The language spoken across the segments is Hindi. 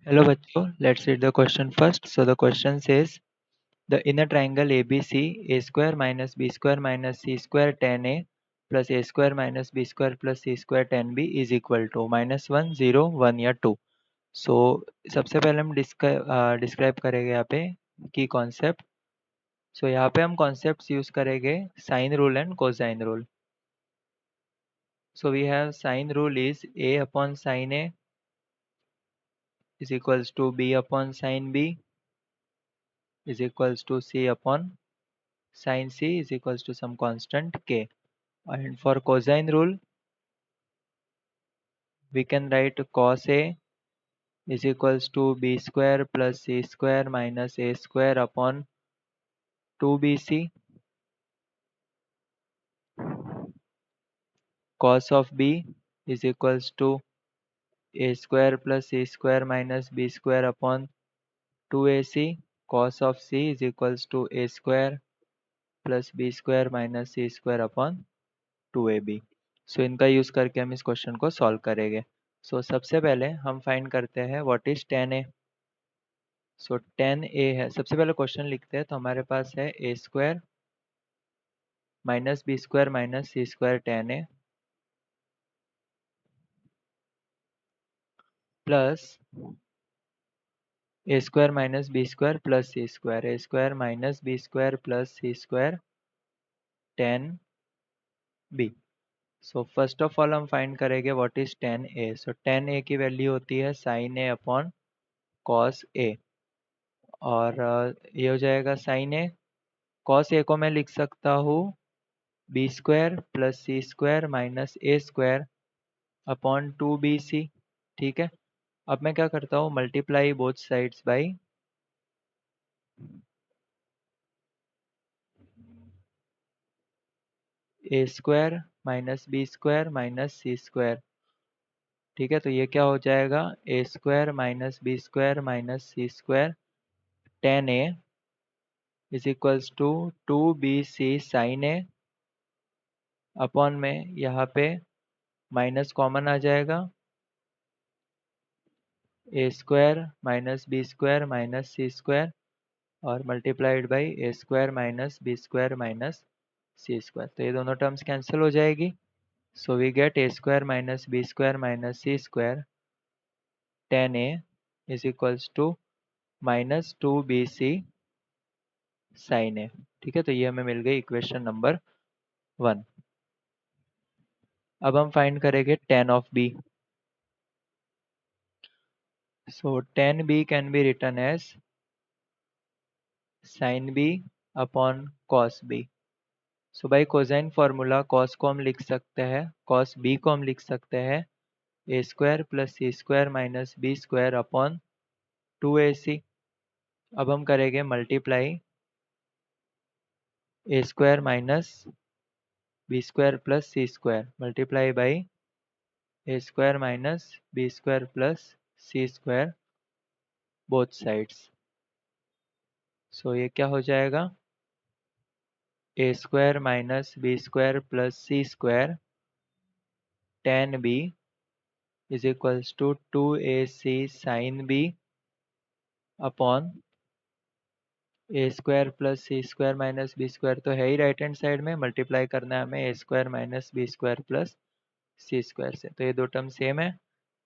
Hello बच्चों, let's read the question first. So the question says the inner triangle ABC a square minus b square minus c square tan a plus a square minus b square plus c square tan b is equal to -1, 0, 1 या 2. So सबसे पहले हम डिस्क्राइब करेंगे यहाँ पे की कॉन्सेप्ट. सो यहाँ पे हम कॉन्सेप्ट्स यूज करेंगे sine rule and cosine rule. So we have sine rule is a upon sine a is equals to b upon sin b is equals to c upon sin c is equals to some constant k. And for cosine rule, we can write cos a is equals to b square plus c square minus a square upon 2bc. Cos of b is equals to a square plus c square minus b square upon 2ac. Cos of c is equals to a square plus b square minus c square upon 2ab. सो इनका यूज़ करके हम इस क्वेश्चन को सॉल्व करेंगे. सो सबसे पहले हम फाइंड करते हैं what is tan a. So tan a है, सबसे पहले क्वेश्चन लिखते हैं तो हमारे पास है a square minus B square minus C square tan a plus a square minus B square plus C square, a square minus B square plus C square tan b. So first of all हम फाइंड करेंगे what is tan a. So tan a की वैल्यू होती है sin a upon cos a. और ये हो जाएगा sin a. cos a को मैं लिख सकता हूँ B square plus C square minus A square upon 2bc. ठीक है. अब मैं क्या करता हूँ, multiply both sides by A square minus B square minus C square. ठीक है, तो ये क्या हो जाएगा, A square minus B square minus C square tan A is equals to 2bc sine A upon में यहाँ पे माइनस कॉमन आ जाएगा, A square minus B square minus C square और multiplied by A square minus B square minus C square. तो ये दोनों टर्म्स कैंसिल हो जाएगी. So we get A square minus B square minus C square tan A is equals to -2bc sine A. ठीक है, तो ये हमें मिल गई इक्वेशन नंबर 1. अब हम फाइंड करेंगे tan of b. So tan b can be written as sin b upon cos b. So by cosine formula cos को हम लिख सकते हैं, cos b को हम लिख सकते हैं A square plus C square minus B square upon 2ac. अब हम करेंगे multiply A square minus B square plus C square multiply by A square minus B square plus C square both sides. So ये क्या हो जाएगा, A square minus B square plus C square tan B is equals to 2ac sine B upon A square plus C square minus B square तो है ही राइट हैंड साइड में, मल्टीप्लाई करना है हमें A square minus B square plus C square से. तो ये दो टर्म सेम है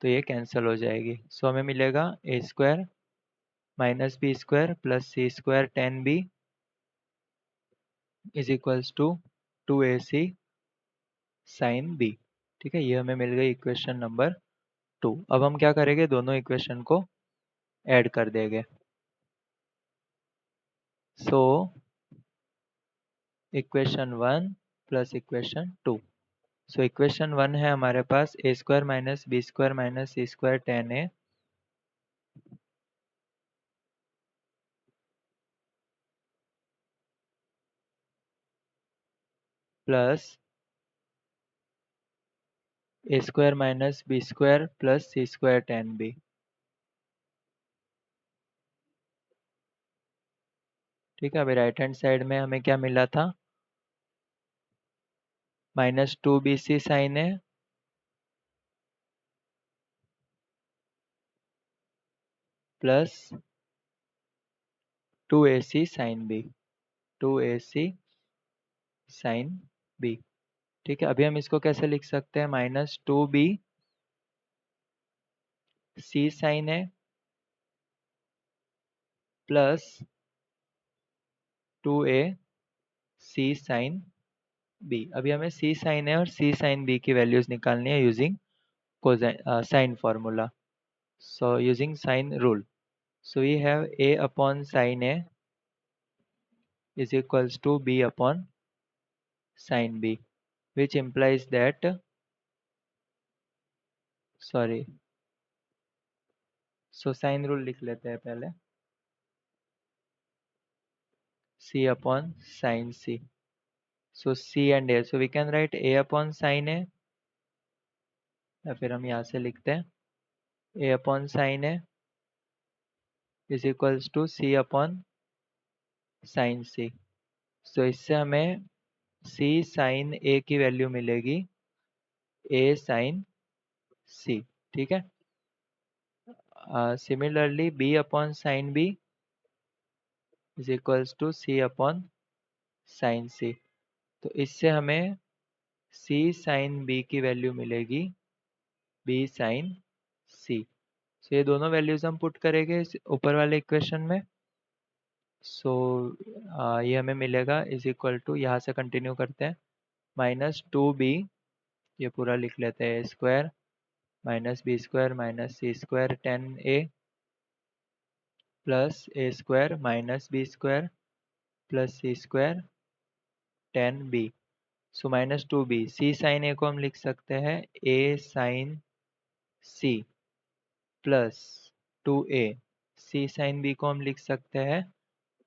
तो ये कैंसिल हो जाएगी. सो हमें मिलेगा A square minus B square plus C square tan B is equals to 2ac sine B. ठीक है, ये हमें मिल गई इक्वेशन नंबर 2. अब हम क्या करेंगे, दोनों इक्वेशन को ऐड कर देंगे. So equation 1 plus equation 2. So equation 1 है हमारे पास A square minus B square minus C square tan A plus A square minus B square plus C square tan B. ठीक है, अभी राइट हैंड साइड में हमें क्या मिला था, -2bc sine A plus 2ac sine B, 2ac sine B. ठीक है, अभी हम इसको कैसे लिख सकते हैं, minus 2b C sine A plus 2a C sine B. अभी हमें सी साइन ए और सी साइन बी की वैल्यूज निकालनी है using sine formula, so using sine rule. So we have a upon sin a is equals to b upon sin b, which implies that, sorry, so sin rule लिख लेते हैं पहले, c upon sin c, so c and a, so we can write a upon sin a, या फिर हम यहाँ से लिखते हैं a upon sin a is equals to c upon sin c। so इससे हमें c sin a की वैल्यू मिलेगी a sin c। ठीक है, similarly b upon sin b is equals to c upon sin c। तो इससे हमें c sin b की वैल्यू मिलेगी b sin c। तो ये दोनों वैल्यूज हम पुट करेंगे इस ऊपर वाले इक्वेशन में। सो ये हमें मिलेगा इज इक्वल टू, यहाँ से कंटिन्यू करते हैं, माइनस 2b, ये पूरा लिख लेते हैं, square minus B square minus C square 10a plus A square minus B square plus C square 10b। So minus 2b, C sine A को हम लिख सकते हैं a साइन c plus 2a, C sine b को हम लिख सकते हैं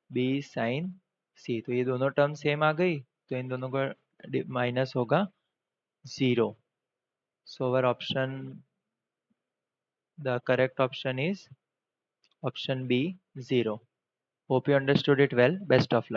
b साइन c। तो ये दोनों टर्म सेम आ गई, तो इन दोनों का माइनस होगा 0। So our option, the correct option is option B 0। Hope you understood it well, best of luck.